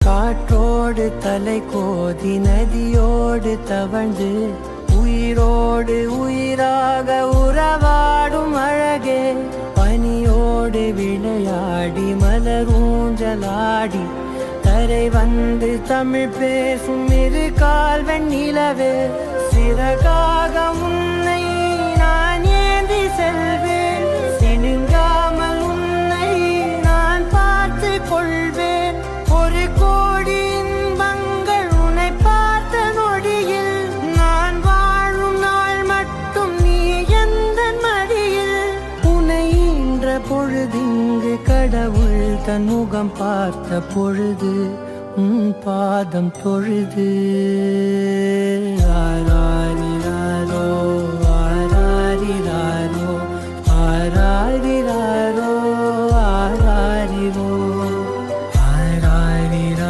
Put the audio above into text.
காற்றோடு தலை கோதி நதியோடு தவழ்ந்து உயிரோடு உயிராக உறவாடும் அழகே பனியோடு விளையாடி மலரூஞ்சலாடி தரை வந்து தமிழ் பேசும் இரு கால் வெண்ணிலவே சிறகாக உன்னை நான் ஏந்தி செல்வேன் சினுங்காமல் உன்னை நான் பார்த்து கொள்வேன் ஒரு கோடி இன்பங்கள் உன்னை பார்த்த நொடியில் நான் வாழும் நாள் மட்டும் நீ எந்த மடியில் உன்னை ஈன்ற பொழுதிங்கு கடவுள் தன் முகம் பார்த்த பொழுது உன் பாதம் தொழுது ஆராய்